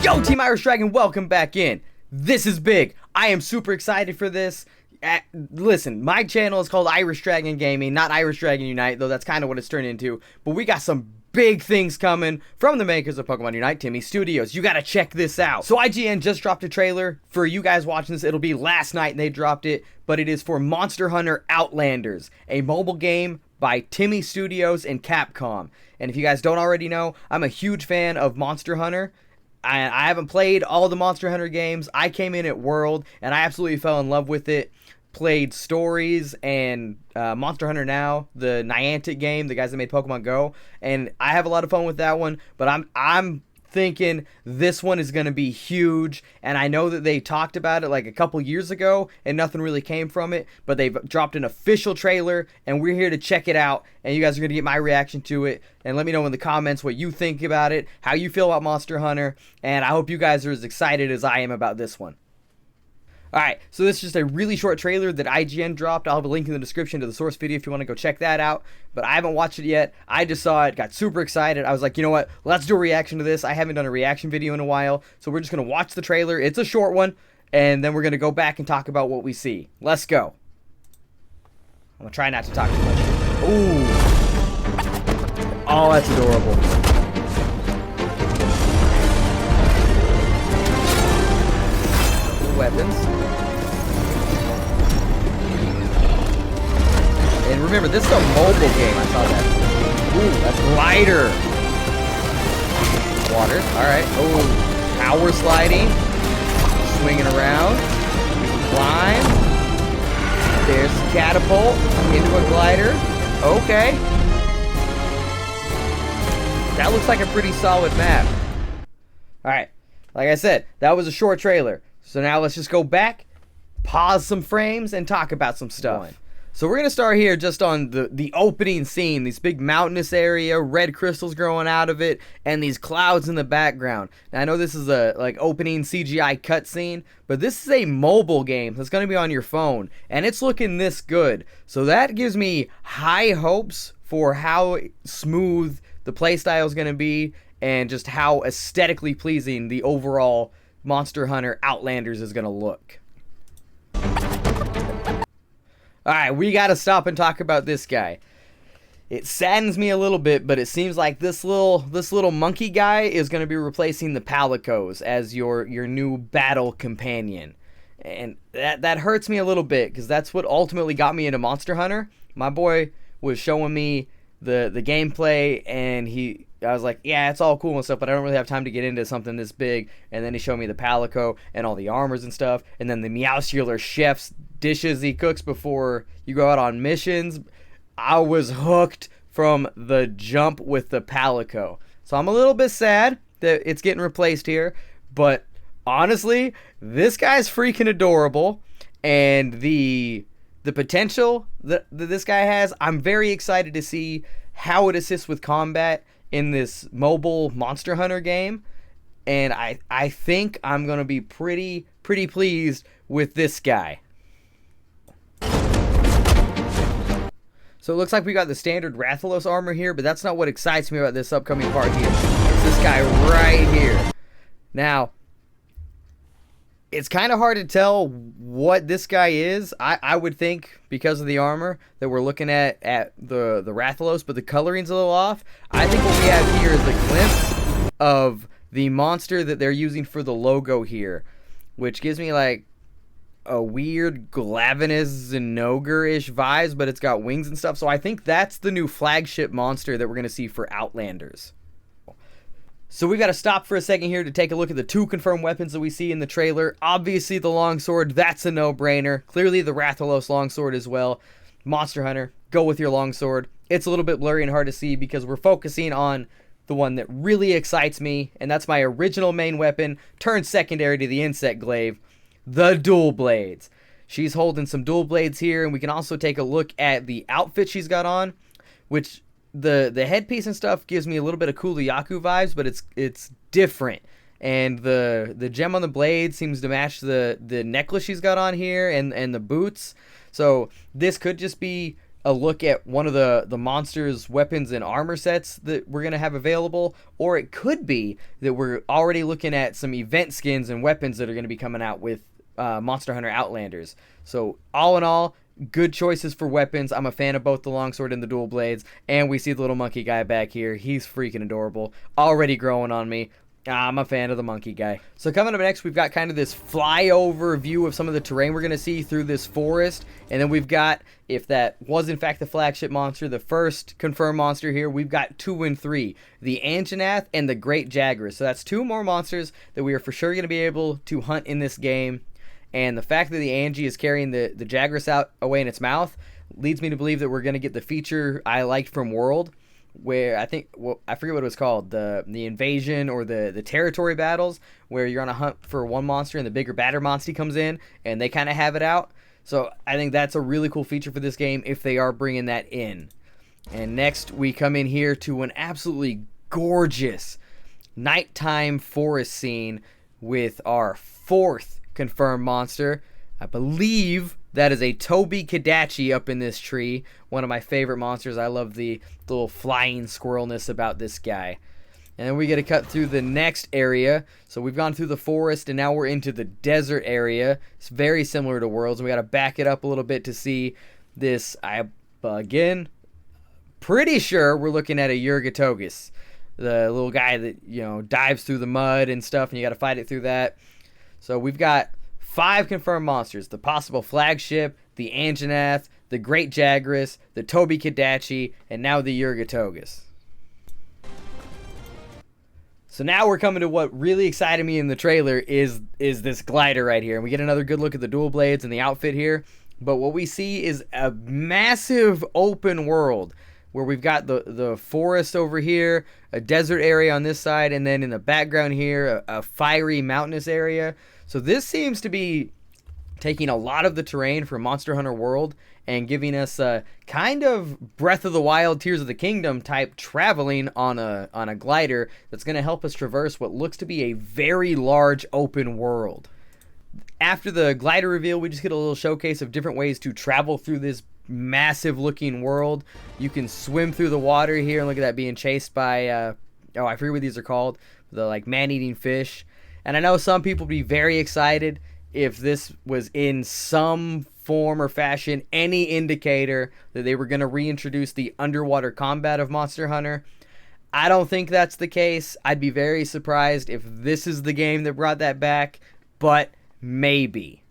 Yo, Team Irish Dragon, welcome back in. This is big. I am super excited for this. Listen, my channel is called Irish Dragon Gaming, not Irish Dragon Unite, though that's kind of what it's turned into. But we got some big things coming from the makers of Pokemon Unite, Timmy Studios. You gotta check this out. So IGN just dropped a trailer. For you guys watching this, it'll be last night they dropped it, but it is for Monster Hunter Outlanders, a mobile game by Timmy Studios and Capcom. And if you guys don't already know, I'm a huge fan of Monster Hunter. I haven't played all the Monster Hunter games. I came in at World, and I absolutely fell in love with it. Played Stories and Monster Hunter Now, the Niantic game, the guys that made Pokemon Go, and I have a lot of fun with that one. But I'm thinking this one is going to be huge, and I know that they talked about it like a couple years ago, and nothing really came from it. But they've dropped an official trailer, and we're here to check it out, and you guys are going to get my reaction to it. And let me know in the comments what you think about it, how you feel about Monster Hunter, and I hope you guys are as excited as I am about this one. Alright, so this is just a really short trailer that IGN dropped. I'll have a link in the description to the source video if you want to go check that out. But I haven't watched it yet. I just saw it, got super excited. I was like, you know what? Let's do a reaction to this. I haven't done a reaction video in a while. So we're just going to watch the trailer. It's a short one. And then we're going to go back and talk about what we see. Let's go. I'm going to try not to talk too much. Ooh. Oh, that's adorable. Weapons. And remember, this is a mobile game. I saw that. Ooh, a glider. Water. Alright. Oh, power sliding. Swinging around. Climb. There's catapult into a glider. Okay. That looks like a pretty solid map. Alright. Like I said, that was a short trailer. So now let's just go back, pause some frames, and talk about some stuff. So we're going to start here just on the opening scene. This big mountainous area, red crystals growing out of it, and these clouds in the background. Now I know this is a opening CGI cutscene, but this is a mobile game that's going to be on your phone, and it's looking this good. So that gives me high hopes for how smooth the playstyle is going to be, and just how aesthetically pleasing the overall Monster Hunter Outlanders is going to look. Alright, we got to stop and talk about this guy. It saddens me a little bit, but it seems like this little monkey guy is going to be replacing the Palicos as your new battle companion. And that hurts me a little bit, because that's what ultimately got me into Monster Hunter. My boy was showing me the gameplay, and I was like, yeah, it's all cool and stuff, but I don't really have time to get into something this big. And then he showed me the Palico and all the armors and stuff, and then the Meowscular chef's dishes he cooks before you go out on missions. I was hooked from the jump with the Palico. So I'm a little bit sad that it's getting replaced here, but honestly, this guy's freaking adorable, and the potential that this guy has, I'm very excited to see how it assists with combat in this mobile Monster Hunter game, and I think I'm gonna be pretty pleased with this guy. So it looks like we got the standard Rathalos armor here, but that's not what excites me about this upcoming part here. It's this guy right here. Now, it's kind of hard to tell what this guy is. I would think, because of the armor, that we're looking at the Rathalos, but the coloring's a little off. I think what we have here is a glimpse of the monster that they're using for the logo here, which gives me like a weird Glavenus Zinogre-ish vibes, but it's got wings and stuff. So I think that's the new flagship monster that we're going to see for Outlanders. So we got to stop for a second here to take a look at the two confirmed weapons that we see in the trailer. Obviously the longsword, that's a no-brainer. Clearly the Rathalos longsword as well. Monster Hunter, go with your longsword. It's a little bit blurry and hard to see because we're focusing on the one that really excites me, and that's my original main weapon, turned secondary to the insect glaive, the dual blades. She's holding some dual blades here, and we can also take a look at the outfit she's got on, which the headpiece and stuff gives me a little bit of Kuliyaku vibes, but it's different. And the gem on the blade seems to match the necklace she's got on here, and the boots. So this could just be a look at one of the monsters' weapons and armor sets that we're going to have available, or it could be that we're already looking at some event skins and weapons that are going to be coming out with Monster Hunter Outlanders. So all in all, good choices for weapons. I'm a fan of both the longsword and the dual blades, and we see the little monkey guy back here. He's freaking adorable, already growing on me. I'm a fan of the monkey guy. So coming up next, we've got kind of this flyover view of some of the terrain we're going to see through this forest. And then we've got, if that was in fact the flagship monster, the first confirmed monster here, we've got 2 and 3. The Anjanath and the Great Jaguar. So that's 2 more monsters that we are for sure going to be able to hunt in this game. And the fact that the Angie is carrying the Jagras out away in its mouth leads me to believe that we're going to get the feature I liked from World, where I think, well, I forget what it was called, the invasion or the territory battles, where you're on a hunt for one monster and the bigger, badder monster comes in and they kind of have it out. So I think that's a really cool feature for this game if they are bringing that in. And next we come in here to an absolutely gorgeous nighttime forest scene with our 4th confirmed monster. I believe that is a Toby Kadachi up in this tree. One of my favorite monsters. I love the little flying squirrelness about this guy. And then we get to cut through the next area. So we've gone through the forest and now we're into the desert area. It's very similar to Worlds. And we got to back it up a little bit to see this. Again, pretty sure we're looking at a Yurgatogus. The little guy that, you know, dives through the mud and stuff, and you got to fight it through that. So we've got 5 confirmed monsters: the possible flagship, the Anjanath, the Great Jagras, the Toby Kadachi, and now the Yurgatogus. So now we're coming to what really excited me in the trailer is this glider right here. And we get another good look at the dual blades and the outfit here. But what we see is a massive open world where we've got the forest over here, a desert area on this side, and then in the background here, a fiery mountainous area. So this seems to be taking a lot of the terrain from Monster Hunter World and giving us a kind of Breath of the Wild, Tears of the Kingdom type traveling on a glider that's going to help us traverse what looks to be a very large open world. After the glider reveal, we just get a little showcase of different ways to travel through this massive looking world. You can swim through the water here, and look at that, being chased by I forget what these are called, the like man-eating fish. And I know some people would be very excited if this was in some form or fashion any indicator that they were going to reintroduce the underwater combat of Monster Hunter. I don't think that's the case. I'd be very surprised if this is the game that brought that back, but maybe.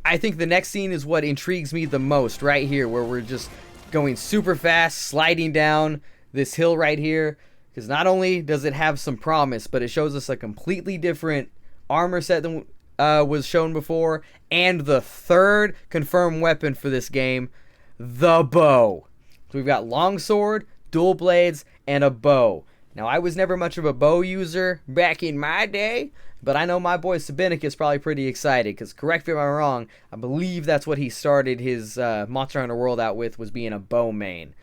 I think the next scene is what intrigues me the most right here, where we're just going super fast, sliding down this hill right here. Because not only does it have some promise, but it shows us a completely different armor set than was shown before. And the 3rd confirmed weapon for this game, the bow. So we've got longsword, dual blades, and a bow. Now, I was never much of a bow user back in my day, but I know my boy Sabinik is probably pretty excited, because correct me if I'm wrong, I believe that's what he started his Monster Hunter World out with, was being a bow main.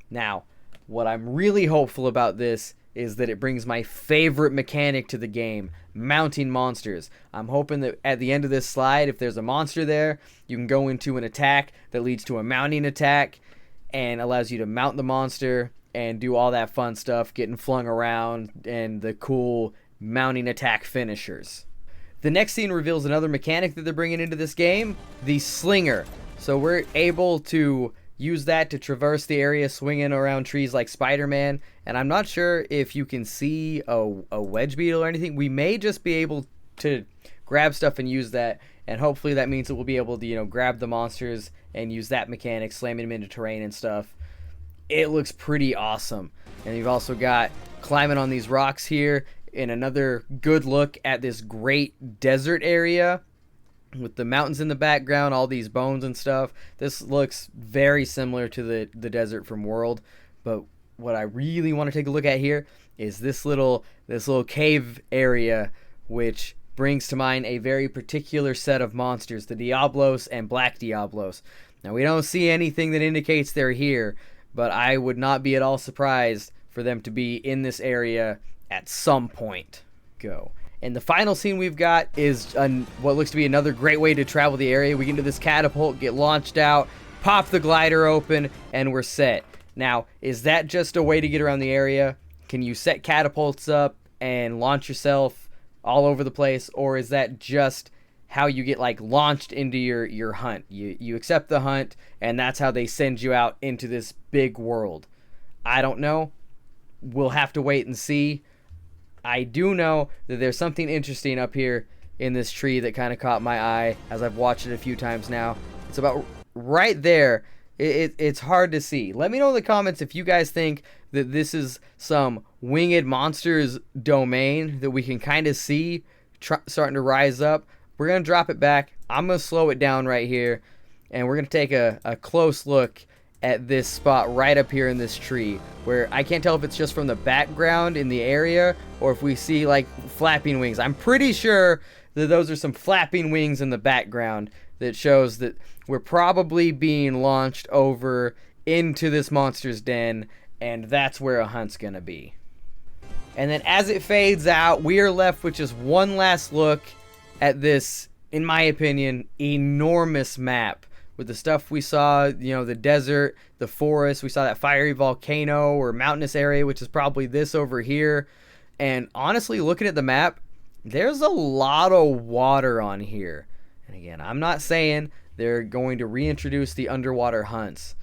Now, what I'm really hopeful about this is that it brings my favorite mechanic to the game, mounting monsters. I'm hoping that at the end of this slide, if there's a monster there, you can go into an attack that leads to a mounting attack and allows you to mount the monster and do all that fun stuff, getting flung around, and the cool mounting attack finishers. The next scene reveals another mechanic that they're bringing into this game, the Slinger. So we're able to use that to traverse the area, swinging around trees like Spider-Man. And I'm not sure if you can see a wedge beetle or anything. We may just be able to grab stuff and use that, and hopefully that means that we'll be able to, you know, grab the monsters and use that mechanic, slamming them into terrain and stuff. It looks pretty awesome. And you've also got climbing on these rocks here, and another good look at this great desert area with the mountains in the background, all these bones and stuff. This looks very similar to the desert from World, but what I really want to take a look at here is this little cave area, which brings to mind a very particular set of monsters, the Diablos and Black Diablos. Now, we don't see anything that indicates they're here, but I would not be at all surprised for them to be in this area at some point. Go. And the final scene we've got is what looks to be another great way to travel the area. We get into this catapult, get launched out, pop the glider open, and we're set. Now, is that just a way to get around the area? Can you set catapults up and launch yourself all over the place, or is that just how you get like launched into your hunt? You accept the hunt, and that's how they send you out into this big world. I don't know. We'll have to wait and see. I do know that there's something interesting up here in this tree that kind of caught my eye as I've watched it a few times now. It's about right there. It's hard to see. Let me know in the comments if you guys think that this is some winged monsters domain that we can kind of see starting to rise up. We're going to drop it back. I'm going to slow it down right here, and we're going to take a close look at this spot right up here in this tree, where I can't tell if it's just from the background in the area or if we see like flapping wings. I'm pretty sure that those are some flapping wings in the background that shows that we're probably being launched over into this monster's den, and that's where a hunt's gonna be. And then as it fades out, we are left with just one last look at this, in my opinion, enormous map with the stuff we saw, the desert, the forest. We saw that fiery volcano or mountainous area, which is probably this over here. And honestly, looking at the map, there's a lot of water on here. And again, I'm not saying they're going to reintroduce the underwater hunts,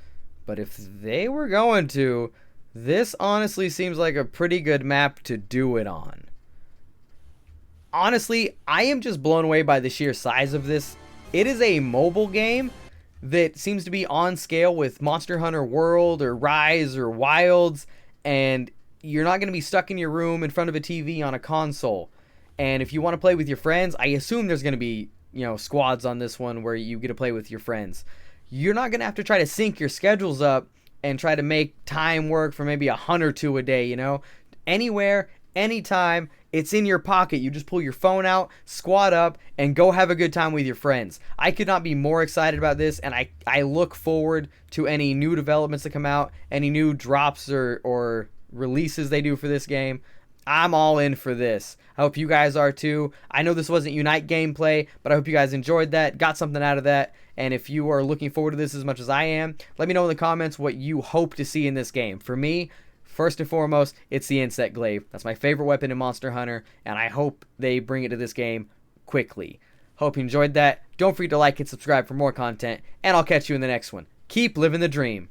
but if they were going to, this honestly seems like a pretty good map to do it on. Honestly, I am just blown away by the sheer size of this. It is a mobile game that seems to be on scale with Monster Hunter World or Rise or Wilds, and you're not going to be stuck in your room in front of a TV on a console. And if you want to play with your friends, I assume there's going to be, squads on this one where you get to play with your friends. You're not going to have to try to sync your schedules up and try to make time work for maybe a hunt or two a day, Anywhere, anytime, it's in your pocket. You just pull your phone out, squat up, and go have a good time with your friends. I could not be more excited about this, and I look forward to any new developments that come out, any new drops or releases they do for this game. I'm all in for this. I hope you guys are too. I know this wasn't Unite gameplay, but I hope you guys enjoyed that, got something out of that. And if you are looking forward to this as much as I am, let me know in the comments what you hope to see in this game. For me, first and foremost, it's the insect glaive. That's my favorite weapon in Monster Hunter, and I hope they bring it to this game quickly. Hope you enjoyed that. Don't forget to like and subscribe for more content, and I'll catch you in the next one. Keep living the dream.